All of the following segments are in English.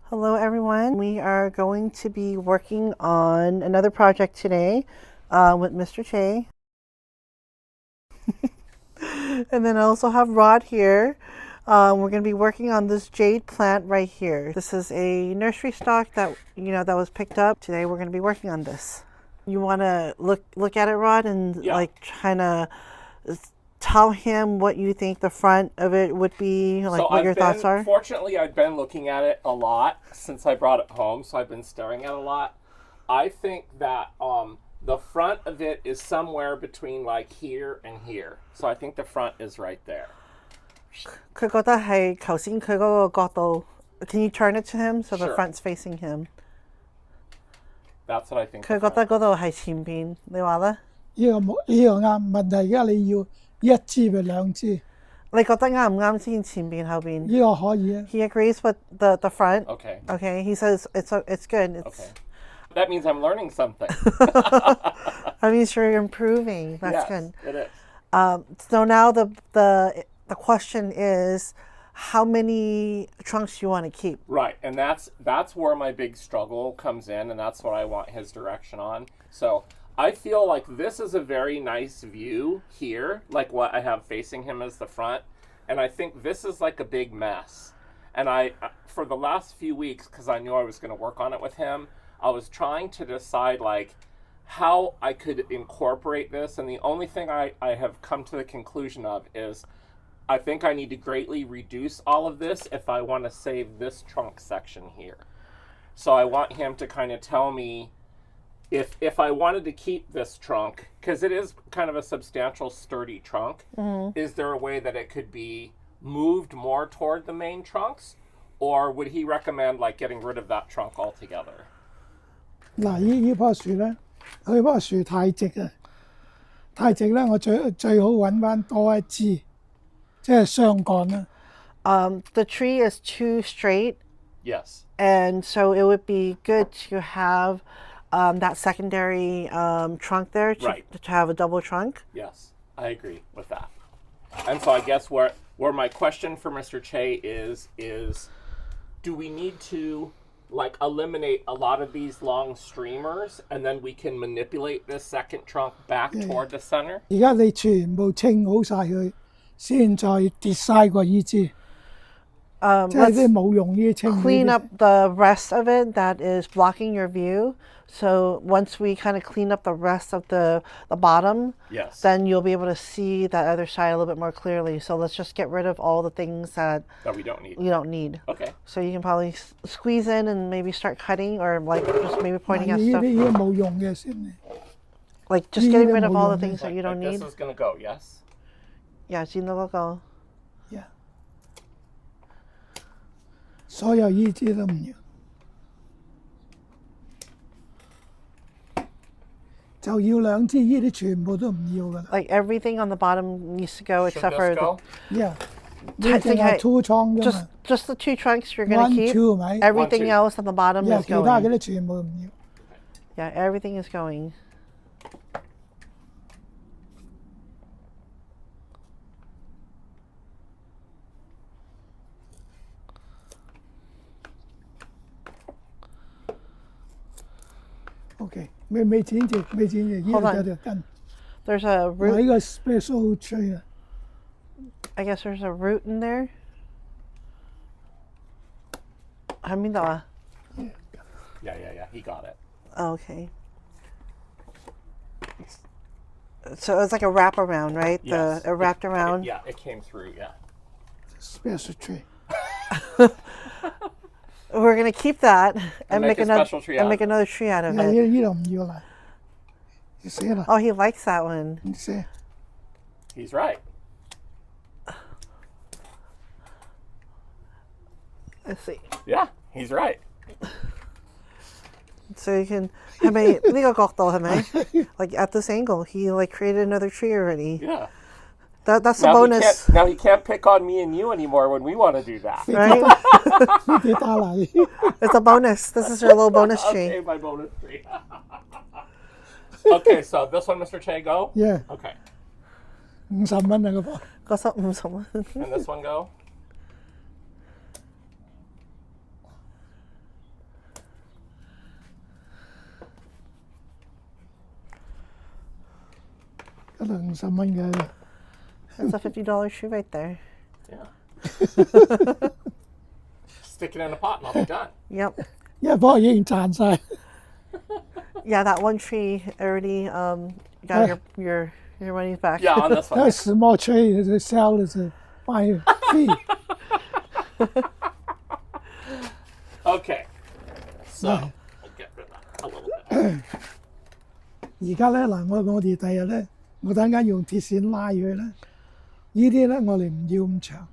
Hello everyone. We are going to be working on another project today with Mr. Che. And then I also have Rod here. We're going to be working on this jade plant right here. This is a nursery stock that that was picked up. Today we're going to be working on this. You want to look at it, Rod, and like kind of tell him what you think the front of it would be, like what your thoughts are. Fortunately, I've been looking at it a lot since I brought it home, so I've been staring at it a lot. I think that the front of it is somewhere between like here and here. So I think the front is right there. 佢覺得係頭先佢嗰個角度. Can you turn it to him so the Sure. front's facing him? That's what I think. 佢覺得嗰度係前邊，你話咧？呢個冇呢個啱，問題而家你要一支定兩支？你覺得啱唔啱先？前邊後邊？呢個可以啊。He agrees with the front. Okay. Okay. He says it's good. It's, Okay. That means I'm learning something. That means you're improving. That's yes, good. It is. So now the question is, how many trunks you want to keep? Right, and that's where my big struggle comes in, and that's what I want his direction on. So I feel like this is a very nice view here, like what I have facing him as the front, and I think this is like a big mess. And I, for the last few weeks, because I knew I was going to work on it with him, I was trying to decide like how I could incorporate this, and the only thing I have come to the conclusion of is I think I need to greatly reduce all of this if I want to save this trunk section here. So I want him to kind of tell me if I wanted to keep this trunk, because it is kind of a substantial, sturdy trunk, is there a way that it could be moved more toward the main trunks? Or would he recommend like getting rid of that trunk altogether? 嗱，呢棵樹咧，佢棵樹太直啊，太直咧，我最好揾翻多一支，即係雙幹啦。The tree is too straight. Yes. And so it would be good to have that secondary trunk there to have a double trunk. Yes, I agree with that. And so I guess where my question for Mr. Che is do we need to like eliminate a lot of these long streamers and then we can manipulate this second trunk back toward the center? 而家你全部清好晒佢，先再design過呢支。即係啲冇用呢啲清。Clean up the rest of it that is blocking your view. So once we kind of clean up the rest of the bottom, yes, then you'll be able to see that other side a little bit more clearly. So let's just get rid of all the things that we don't need. You don't need. Okay. So you can probably squeeze in and maybe start cutting or like just maybe pointing at stuff. 呢啲冇用嘅先。Like just getting rid of all the things that you don't need. This is gonna go, yes. Yeah, 見到嗰個。Yeah. 所有呢支都唔要。就要兩支，呢啲全部都唔要噶啦。Like everything on the bottom needs to go except for the. Yeah. 呢淨係 two 倉啫嘛。Just the two trunks you're gonna keep. 1, 2 咪。Everything else on the bottom is going. 其他嗰啲全部唔要。Yeah, everything is going. Okay. 未剪住，呢度有條根。There's a root. 呢個 special tree 啊。I guess there's a root in there. 喺邊度啊？ Yeah. He got it. Okay. So it's like a wraparound, right? Yes. It wrapped around. It came through. Yeah. Special tree. We're gonna keep that and make another tree and make another tree out of it. 呢度唔要啦。你寫啦。Oh, he likes that one. 你寫。He's right. Let's see. Yeah, he's right. So you can 係咪呢個角度係咪 like at this angle he like created another tree already. Yeah. That's a bonus. Now he can't pick on me and you anymore when we want to do that. Right? It's a bonus. This is your little bonus tree. Okay, my bonus tree. Okay, so this one, Mr. Che, go? Yeah. Okay. 50蚊啊嗰個。嗰十50蚊。And this one go? 嗰度50蚊嘅。 That's a $50 tree right there. Yeah. Stick it in a pot and I'll be done. Yep. 一樖已經賺晒。 Yeah, that one tree already got your money back. Yeah, on this one. A small tree to sell is a buy fee. Okay. So, we'll get rid of that a little bit. 而家咧嗱，我哋第日咧，我等間用鐵線拉佢咧。呢啲咧我哋唔要咁長。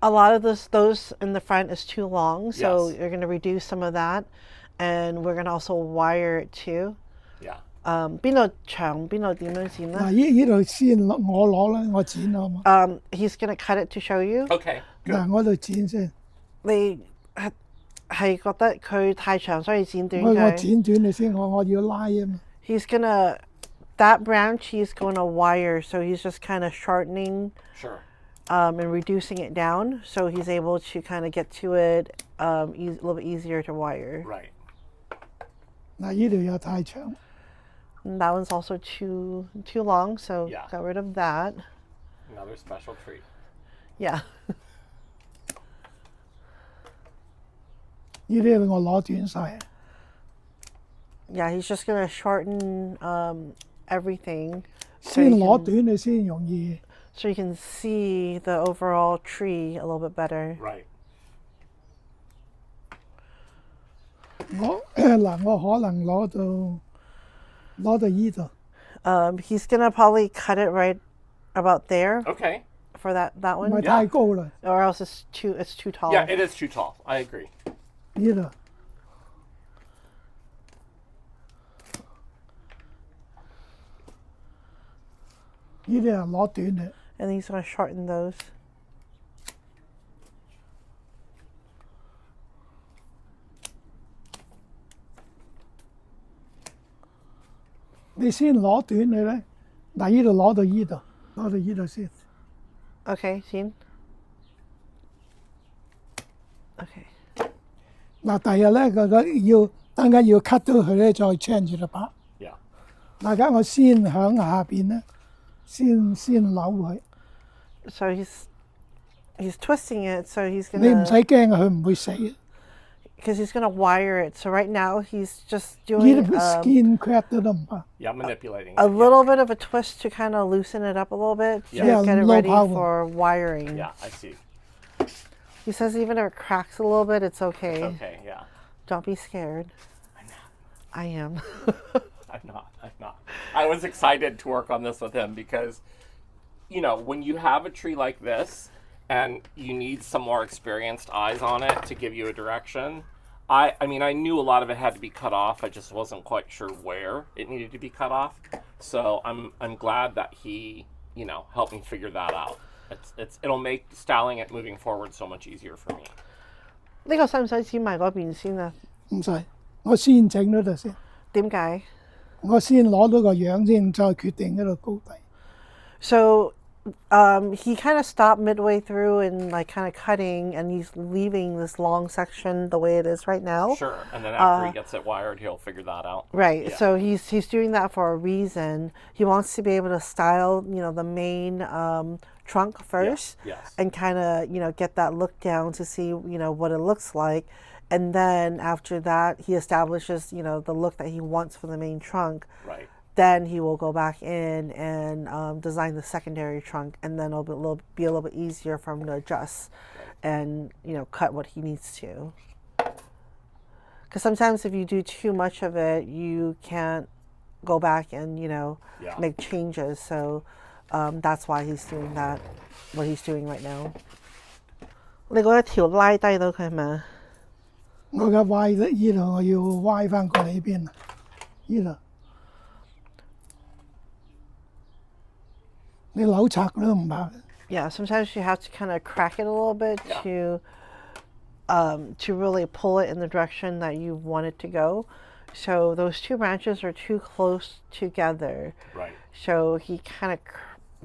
A lot of those in the front is too long, so Yes. you're going to reduce some of that, and we're going to also wire it too. Yeah. 邊度長邊度點樣剪咧？嗱，呢度先我攞啦，我剪好嘛。He's going to cut it to show you. Okay. Good. 嗱，我度剪先，你係覺得佢太長，所以剪短我佢。剪短你先，我要拉啊嘛。 He's gonna that branch he's going to wire, so he's just kind of shortening Sure. and reducing it down, so he's able to kind of get to it a little bit easier to wire. Right. 嗱，呢度又太長， And that one's also too long, so Yeah. got rid of that. Another special treat. Yeah. 呢啲我攞短晒。 Yeah, he's just gonna shorten everything 先攞短你先容易。 so you can see the overall tree a little bit better. Right. 我嗱，我可能攞到呢度。 He's gonna probably cut it right about there Okay. for that 唔 one, 係太高啦， or else it's too tall. Yeah, it is too tall. I agree. 呢度。呢啲係攞短嘅， And he's gonna shorten those. 你先攞短嘅咧。嗱，呢度攞到呢度，攞到呢度先。 Okay, seen? Okay. 嗱，第日咧要等間要 cut 到佢咧，再 change 咗把。 Yeah. 嗱，而家我先響下邊咧，先扭佢。 So he's twisting it, so he's 你唔使 gonna, 驚啊，佢唔會死。呢 because he's gonna wire it. So right now he's just 啲 doing skin crack 都唔怕。 Yeah, manipulating. a it. little bit of a twist to kind of loosen it up a little bit to Yeah. get it Low ready power. for wiring. Yeah, I see. He says even if it cracks a little bit, it's okay. Okay, yeah. Don't be scared. I am. I'm not. I was excited to work on this with him because, you know, when you have a tree like this and you need some more experienced eyes on it to give you a direction, I mean, I knew a lot of it had to be cut off. I just wasn't quite sure where it needed to be cut off. So I'm glad that he, you know, helped me figure that out. It'll make styling it moving forward so much easier for me. 呢個使唔使剪埋嗰邊先啊？唔使，我先整嗰度先。點解？我先攞到個樣先，再決定嗰度高低。 So he kind of stopped midway through and like kind of cutting, and he's leaving this long section the way it is right now. Sure. And then after he gets it wired, he'll figure that out. Right. Yeah. So he's doing that for a reason. He wants to be able to style, the main trunk first, Yes. and kind of get that look down to see what it looks like. And then after that, he establishes the look that he wants for the main trunk. Right. Then he will go back in and design the secondary trunk, and then it'll be a little bit easier for him to adjust and cut what he needs to. Because sometimes if you do too much of it, you can't go back and make changes. So that's why he's doing that, what he's doing right now. 你嗰一條拉低到佢嘛？我而家歪得呢度，我要歪翻過嚟呢邊啊！呢度。你扭拆都唔怕。 Yeah, sometimes you have to kind of crack it a little bit to really pull it in the direction that you want it to go. So those two branches are too close together. Right. So he kind of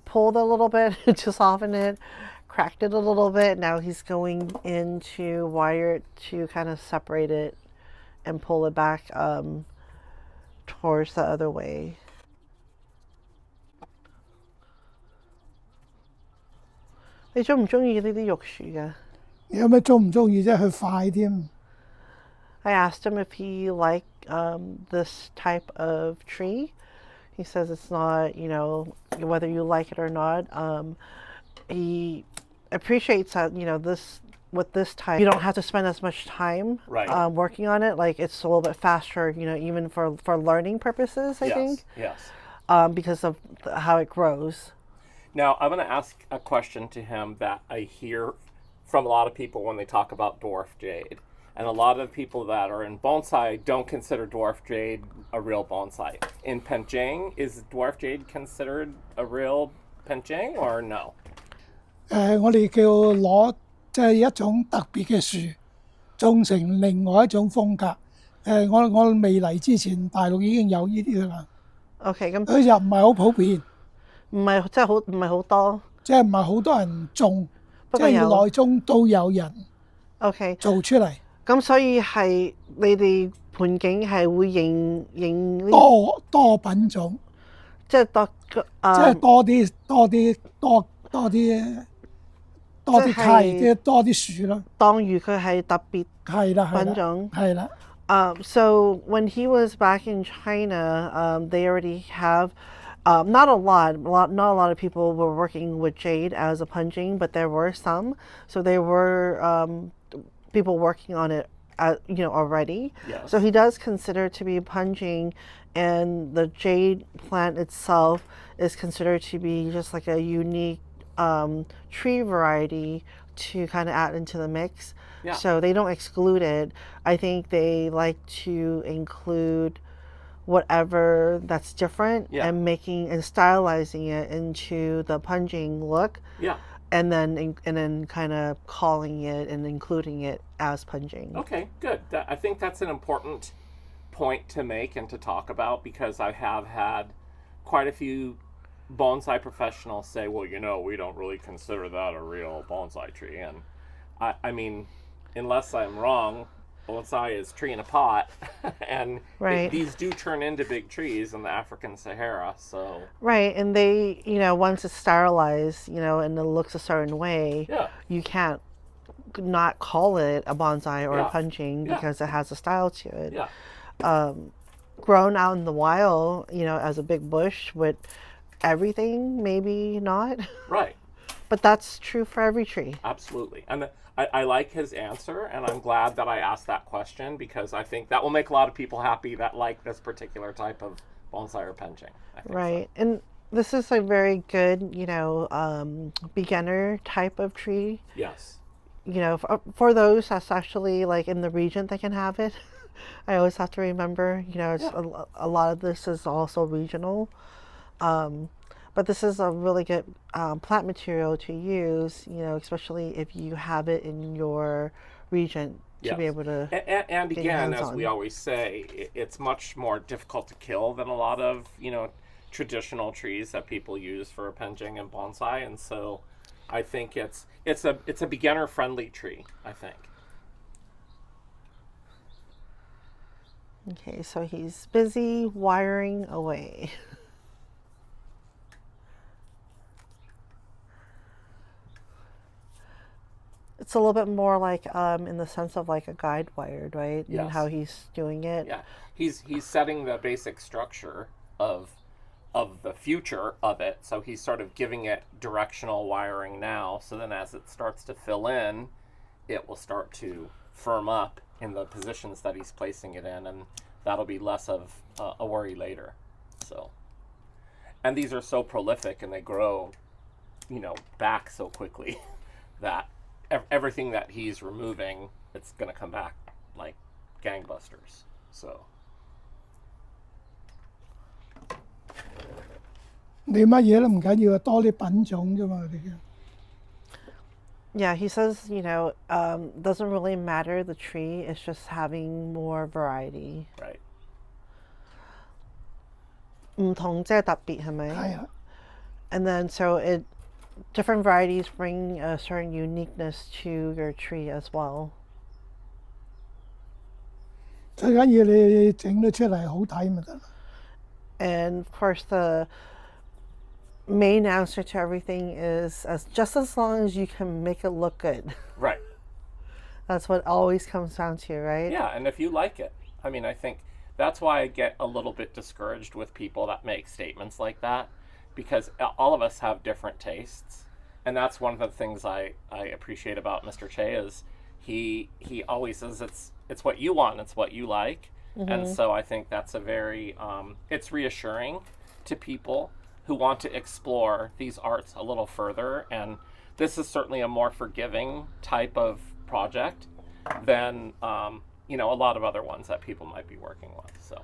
pulled a little bit to soften it, cracked it a little bit. Now he's going in to wire it to kind of separate it and pull it back towards the other way. 你中唔中意呢啲玉樹㗎？你有咩中唔中意啫？佢快添。I asked him if he liked this type of tree. He says it's not, whether you like it or not. He appreciates that, this with this type, you don't have to spend as much time Right. working on it. Like it's a little bit faster, even for learning purposes, I think, Yes. because of how it grows. Now, I'm going to ask a question to him that I hear from a lot of people when they talk about dwarf jade. And a lot of people that are in bonsai don't consider dwarf jade a real bonsai. In Penjing, is dwarf jade considered a real Penjing or no? 我哋叫攞即係一種特別嘅樹，種成另外一種風格。我未嚟之前，大陸已經有呢啲噶啦。OK，咁佢又唔係好普遍，唔係好多。即係唔係好多人種，即不過有係內中都有人 OK，做出嚟，咁所以係你哋盆景係會認多品種，即係多即係多啲即係契，即係多啲樹咯。當如佢係特別係啦，品種。係啦。So when he was back in China, they already have not a lot, not a lot of people were working with jade as a punching, but there were some. So there were people working on it, already. Yes. So he does consider to be punching, and the jade plant itself is considered to be just like a unique tree variety to kind of add into the mix. Yeah. So they don't exclude it. I think they like to include whatever that's different and stylizing it into the punching look. Yeah. And then kind of calling it and including it as punching. Okay, good. I think that's an important point to make and to talk about, because I have had quite a few bonsai professionals say, well, we don't really consider that a real bonsai tree. And I mean, unless I'm wrong, bonsai is tree in a pot, and Right. these do turn into big trees in the African Sahara. So Right, and they, once it's sterilized, and it looks a certain way, you can't not call it a bonsai or a punching because it has a style to it. yeah, Grown out in the wild, as a big bush with everything, maybe not. right. But that's true for every tree. Absolutely. And I like his answer, and I'm glad that I asked that question, because I think that will make a lot of people happy that like this particular type of bonsai or penching. Right. So. And this is a very good, beginner type of tree. Yes. For those that's actually like in the region that can have it. I always have to remember, it's a lot of this is also regional. But this is a really good plant material to use, especially if you have it in your region to be able to. And again, as we always say, it's much more difficult to kill than a lot of, traditional trees that people use for penjing and bonsai. And so I think it's a beginner friendly tree, I think. Okay, so he's busy wiring away. It's a little bit more like in the sense of like a guide wire, right? Yes. And how he's doing it. Yeah, he's setting the basic structure of the future of it. So he's sort of giving it directional wiring now. So then as it starts to fill in, it will start to firm up in the positions that he's placing it in, and that'll be less of a worry later. So, and these are so prolific and they grow, back so quickly that everything that he's removing, it's going to come back like gangbusters. So. 你乜嘢都唔緊要，多啲品種啫嘛，你嘅。Yeah, he says, doesn't really matter the tree, it's just having more variety. Right. 唔同即係特別係咪？係啊。And then so different varieties bring a certain uniqueness to your tree as well. 最緊要你整得出嚟好睇咪得。And of course the main answer to everything is just as long as you can make it look good. Right. That's what always comes down to, right? Yeah, and if you like it. I mean, I think that's why I get a little bit discouraged with people that make statements like that, because all of us have different tastes. And that's one of the things I appreciate about Mr. Che is he always says it's what you want, it's what you like. And so I think that's a very it's reassuring to people who want to explore these arts a little further. And this is certainly a more forgiving type of project than you know, a lot of other ones that people might be working with. So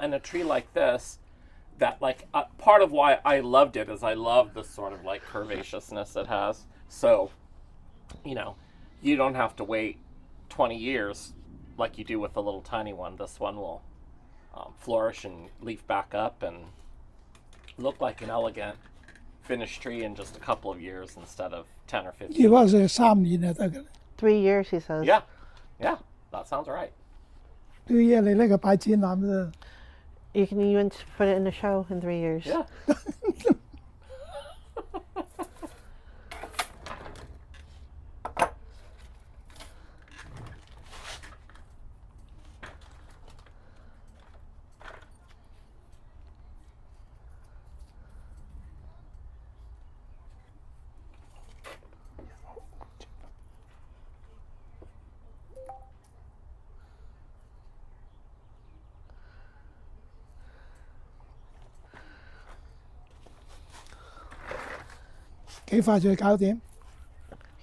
and a tree like this, that like part of why I loved it is I love the sort of like curvaceousness it has. So, you know, you don't have to wait 20 years like you do with the little tiny one. This one will flourish and leaf back up and look like an elegant finished tree in just a couple of years instead of 10 or 15. 如果係3年就得㗎啦。 3 years, he says. Yeah, yeah, that sounds right. 對呀，你呢個擺展覽啫。 You can even put it in the show in 3 years. Yeah.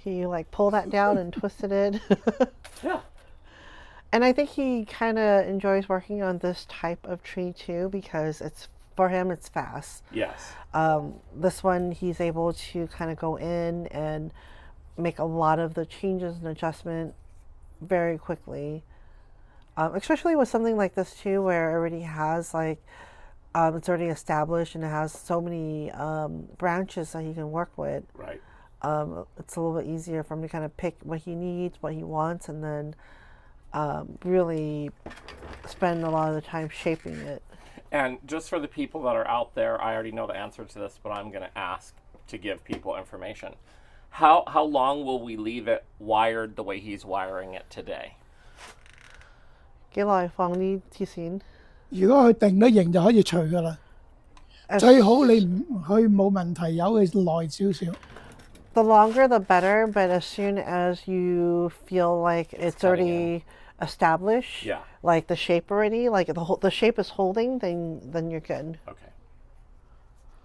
He like pull that down and twisted it. Yeah. And I think he kind of enjoys working on this type of tree too because for him it's fast. Yes. This one he's able to kind of go in and make a lot of the changes and adjustment very quickly. Especially with something like this too, where it already has like it's already established and it has so many branches that he can work with. Right. It's a little bit easier for him to kind of pick what he needs, what he wants, and then really spend a lot of the time shaping it. And just for the people that are out there, I already know the answer to this, but I'm going to ask to give people information. How long will we leave it wired the way he's wiring it today? 幾耐放呢鐵線？如果佢定咗型就可以除㗎啦。最好你唔佢冇問題，由佢耐少少。The longer the better, but as soon as you feel like it's already established, Yeah. like the shape already, like the shape is holding, then you're good. Okay.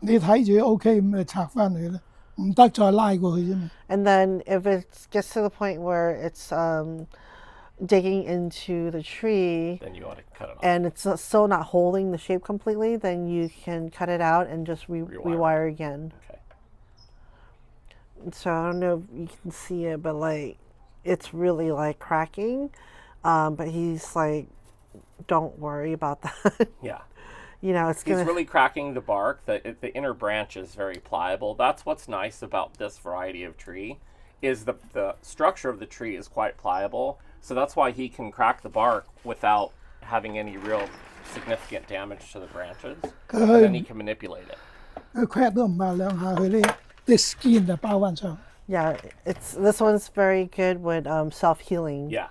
你睇住 OK 咁就拆翻佢啦，唔得再拉過去啫嘛。And then if it gets to the point where it's digging into the tree, Then you want to cut it off. and it's still not holding the shape completely, then you can cut it out and just rewire again. Okay. So I don't know if you can see it, but like it's really like cracking. But he's like, don't worry about that. Yeah. You know, it's He's gonna. really cracking the bark. The inner branch is very pliable. That's what's nice about this variety of tree, is the structure of the tree is quite pliable. So that's why he can crack the bark without having any real significant damage to the branches. And then he can manipulate it. 佢 crack 都唔係兩下，佢啲 skin 就包翻上。Yeah, this one's very good with self healing. Yeah.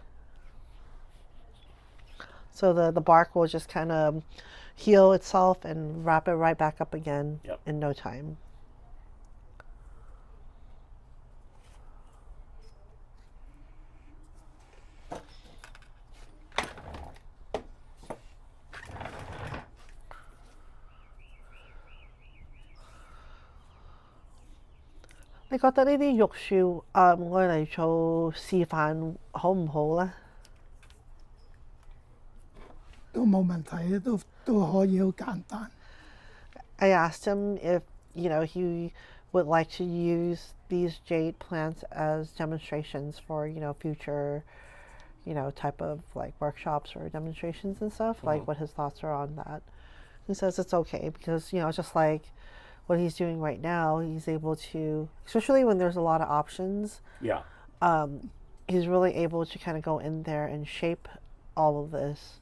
So the bark will just kind of heal itself and wrap it right back up again in no time. You think these 玉樹愛嚟做示範好唔好呢？都冇問題嘅，都可以好簡單。I asked him if he would like to use these jade plants as demonstrations for future type of like workshops or demonstrations and stuff, like what his thoughts are on that. He says it's okay because, just like what he's doing right now, he's able to, especially when there's a lot of options, Yeah. he's really able to kind of go in there and shape all of this.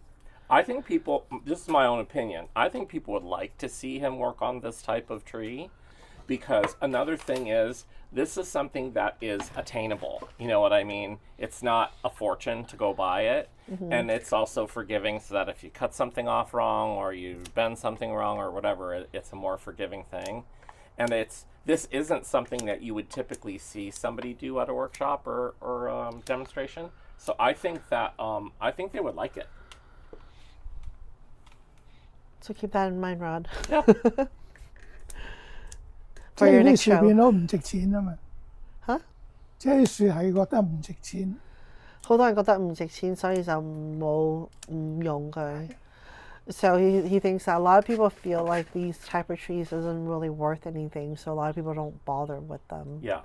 I think people, this is my own opinion, I think people would like to see him work on this type of tree because another thing is this is something that is attainable. You know what I mean? It's not a fortune to go buy it. And it's also forgiving so that if you cut something off wrong or you bend something wrong or whatever, it's a more forgiving thing. And this isn't something that you would typically see somebody do at a workshop or demonstration. So I think that I think they would like it. So keep that in mind, Rod. Yeah. 即 For 係 your 啲 next 樹變 show. 都唔值錢啊嘛。 Huh? 即係啲樹係覺得唔值錢。好多人覺得唔值錢，所以就唔用佢。So he thinks that a lot of people feel like these type of trees isn't really worth anything, so a lot of people don't bother with them. Yeah.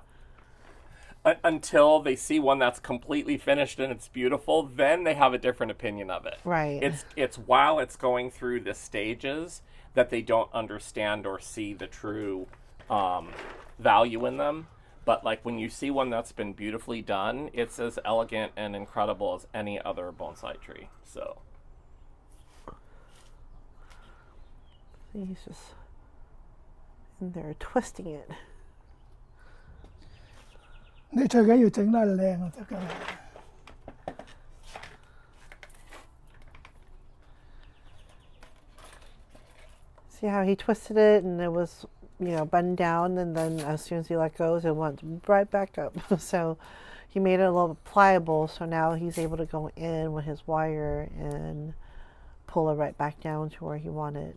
Until they see one that's completely finished and it's beautiful, then they have a different opinion of it. Right. It's while it's going through the stages that they don't understand or see the true value in them. But like when you see one that's been beautifully done, it's as elegant and incredible as any other bonsai tree. So he's just in there twisting it. 你最緊要整得靚就得㗎啦。See how he twisted it and it was, buttoned down, and then as soon as he let go, it went right back up. So he made it a little bit pliable, so now he's able to go in with his wire and pull it right back down to where he wanted.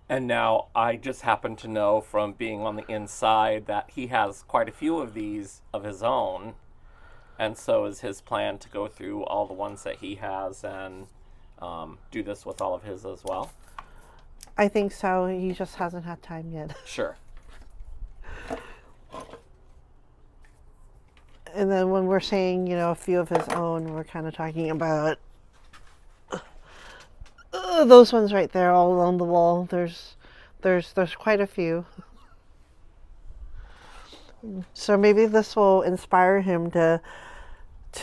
and now I just happen to know from being on the inside that he has quite a few of these of his own. And so is his plan to go through all the ones that he has and do this with all of his as well? I think so. He just hasn't had time yet. Sure. And then when we're saying, a few of his own, we're kind of talking about those ones right there all along the wall. There's quite a few. So maybe this will inspire him to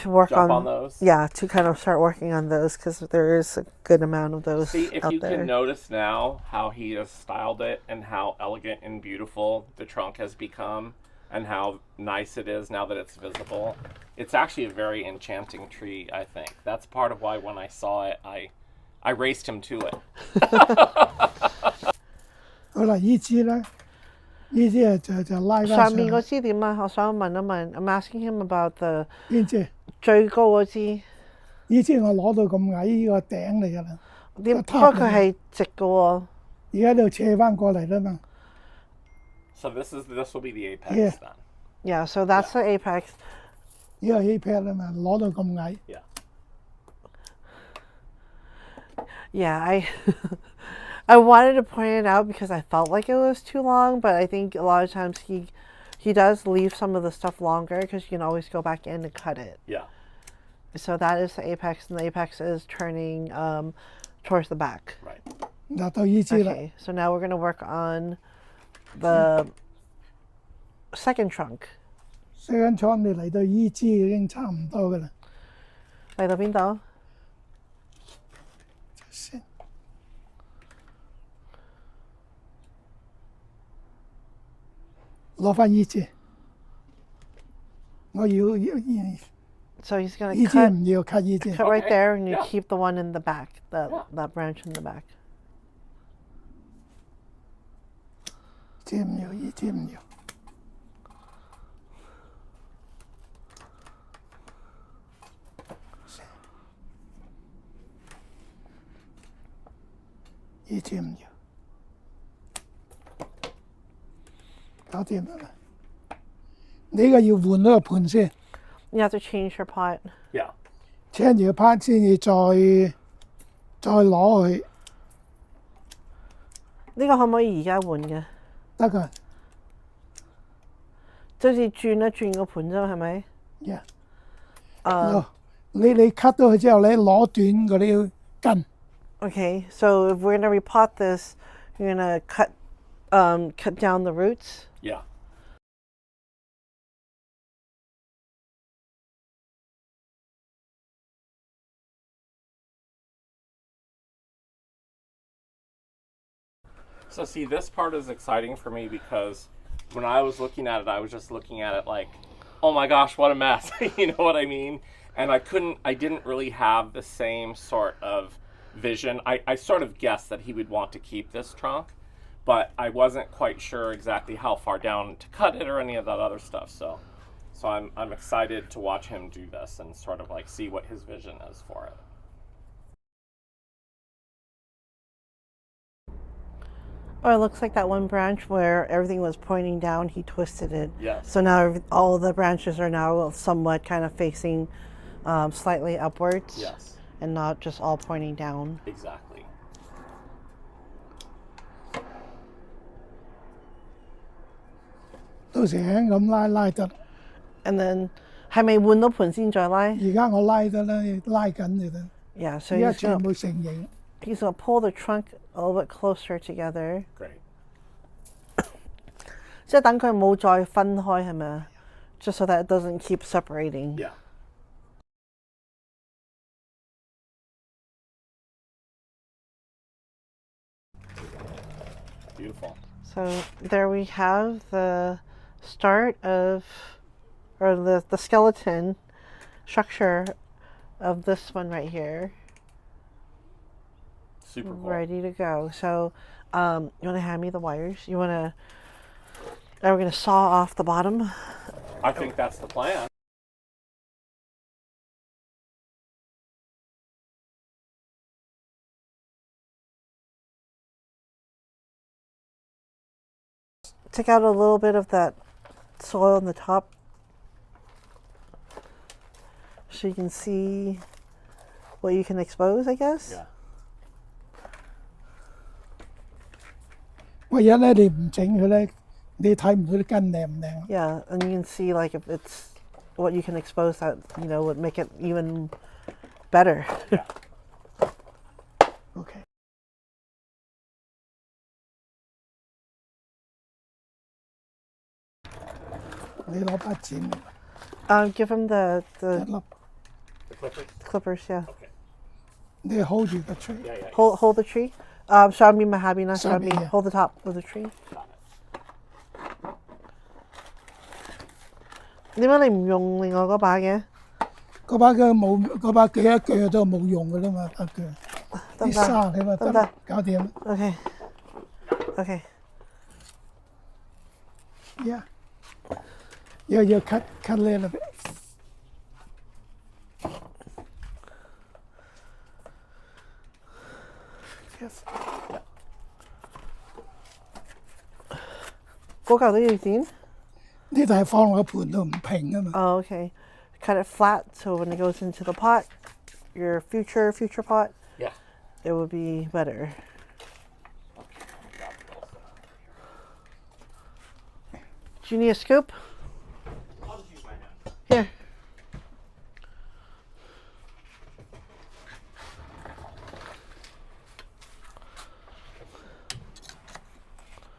work Jump on those? Yeah, to kind of start working on those, because there is a good amount of those. See, if out you there. can notice now how he has styled it and how elegant and beautiful the trunk has become and how nice it is now that it's visible. It's actually a very enchanting tree, I think. That's part of why when I saw it, I raced him to it. 好啦，呢支咧，呢支就拉翻上面嗰支點啊？我想問一問。I'm asking him about the 邊支？最高嗰支。呢支我攞到咁矮，呢個頂嚟㗎啦。不過佢係直嘅喎。而家就斜翻過嚟啦嘛。So this will be the apex Yeah. then. Yeah, so that's the apex. 呢個 apex 啊嘛，攞到咁矮。Yeah. Yeah, I wanted to point it out because I felt like it was too long, but I think a lot of times he does leave some of the stuff longer because you can always go back in and cut it. Yeah. So that is the apex, and the apex is turning towards the back. Right. 嗱到呢支啦， Okay, so now we're going to work on the second trunk. 四間倉你嚟到呢支已經差唔多㗎啦。嚟到邊度？先攞翻呢支，我要 So he's going 呢 to 支 cut 唔要 cut 呢支， right Okay, there, and you yeah. keep the one in the back, Yeah. that branch in the back. 支唔要，呢支唔要。呢支唔要，搞掂啦。你呢個要換咗個盤先， You have to change your pot. Yeah. change 完個 part 先至再攞去呢個可唔可以而家換嘅？得㗎。即好似轉一轉個盤啫嘛，係咪？ Yeah. 你 cut 到佢之後，你攞短嗰啲根。Okay, so if we're gonna repot this, you're gonna cut down the roots. Yeah. So see, this part is exciting for me because when I was looking at it, I was just looking at it like, oh my gosh, what a mess. You know what I mean? And I didn't really have the same sort of vision. I sort of guessed that he would want to keep this trunk, but I wasn't quite sure exactly how far down to cut it or any of that other stuff. So I'm excited to watch him do this and sort of like see what his vision is for it. Oh, it looks like that one branch where everything was pointing down, he twisted it. Yes. So now all the branches are now somewhat kind of facing slightly upwards. Yes. And not just all pointing down. Exactly. 到時輕咁拉得。And then 係咪換到盤先再拉？而家我拉得啦，拉緊就得。Yeah, so 而家全部成形。he's gonna pull the trunk a little bit closer together. Great. 即係等佢冇再分開係咪啊？ Just so that it doesn't keep separating. Yeah. Beautiful. So there we have the start of, or the skeleton structure of this one right here. Super cool. Ready to go. So you want to hand me the wires? You want to, are we going to saw off the bottom? I think that's the plan. Take out a little bit of that soil on the top so you can see what you can expose, I guess. Yeah. 唯一咧，你唔整佢咧，你睇唔到啲根靚唔靚。Yeah, and you can see like if it's what you can expose that, you know, would make it even better. Yeah. OK。你攞把剪。Give him the 一粒。The clippers? clippers, yeah. Okay. 你 hold 住個 tree。 Yeah, yeah. Hold the tree. Sharmi Mahabina, Sharmi, Sharmi. yeah. Hold the top of the tree. 點解你唔用另外嗰把嘅？嗰把佢冇，嗰把鋸一鋸都冇用噶啦嘛，把鋸。得唔得？啲沙你咪得，搞掂啦。Okay. Okay. Yeah. You cut a little bit. Yes. 嗰嚿都要剪？呢度係放落個盤度唔平啊嘛。Oh, okay. Cut it flat so when it goes into the pot, your future pot, Yeah. it would be better. Do you need a scoop? I'll just use my hand. Here.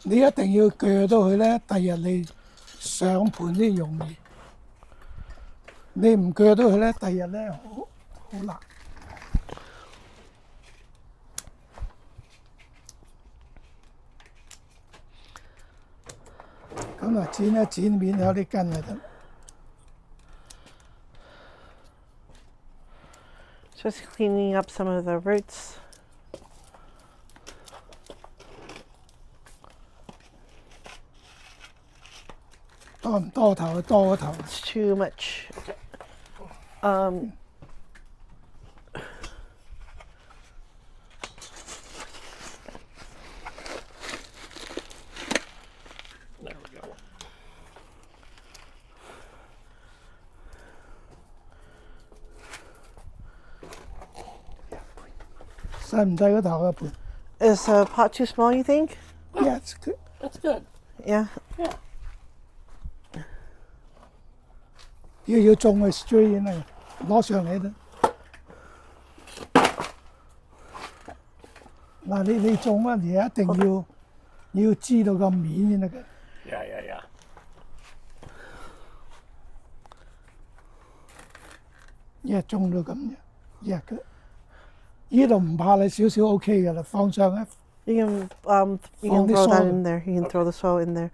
你一定要鋸到佢咧，第日你上盤先容易。你唔鋸到佢咧，第日咧好難。咁啊，剪一剪面有啲根就得。Just cleaning up some of the roots.多頭多頭。 It's too much. There we go. 使唔使嗰頭嘅盤 Is the pot too small, you think?？Yeah, it's good. That's good. Yeah. Yeah. 要種嘅 strain 啊，攞上嚟啦。嗱，你種乜嘢一定要知道個面先得嘅。Yeah. 種到咁樣，呢度唔怕你少少 OK 嘅啦，放上咧。You can Found the throw that soil. in there. You can throw the soil in there.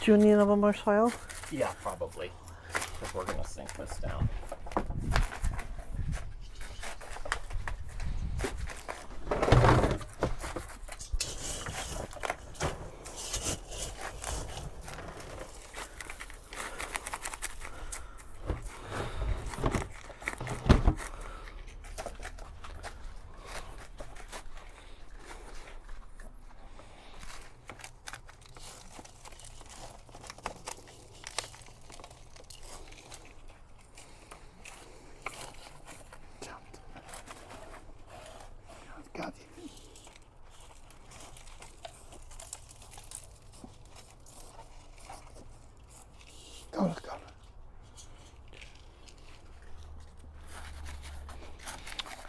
Do you need a little more soil? Yeah, probably. Because we're going to sink this down.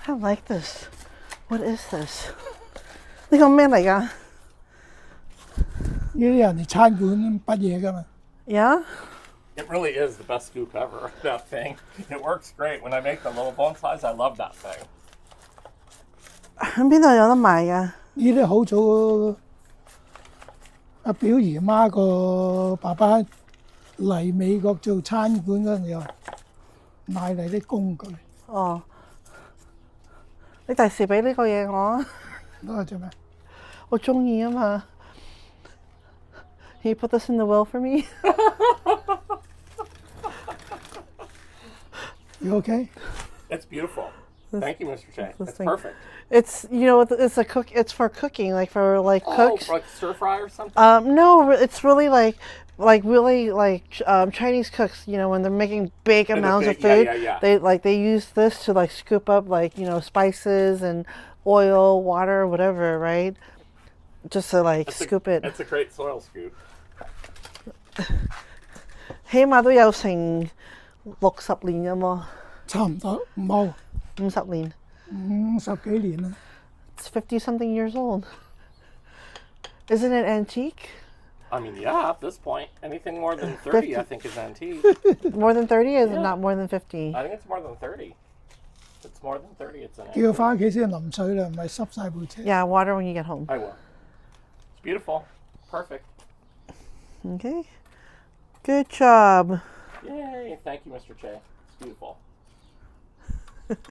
I like this. What is this? 呢個咩嚟㗎？呢啲人哋餐館畢嘢㗎嘛。Yeah? It really is the best scoop ever, that thing. It works great. When I make the little bonsais, I love that thing. 喺邊度有得買㗎？呢啲好早阿表姨媽個爸爸嚟美國做餐館嗰陣時候買嚟啲工具。哦，你第時俾呢個嘢我啊！嗰個做咩？我中意啊嘛。Can you put this in the will for me? You okay? It's beautiful. Thank you, Mr. Che. It's thing. perfect. It's it's for cooking, like for like cooks. Oh, like stir fry or something? No, it's really Chinese cooks, when they're making big amounts of food, yeah. they use this to scoop up spices and oil, water, whatever, right? Just to scoop it. It's a great soil scoop. 起碼都有成60年㗎嘛，差唔多冇50年。50幾年啦。It's 50-something years old. Isn't it antique? I mean, yeah, at this point, anything more than 30, I think, is antique. More than 30? Is it Yeah. not more than 50? I think it's more than 30. If it's more than 30, it's an 叫 antique. 佢翻屋企先淋水啦，唔係濕晒部車。Yeah, water when you get home. I will. It's beautiful. Perfect. Okay. Good job. Yay. Thank you, Mr. Che. It's beautiful.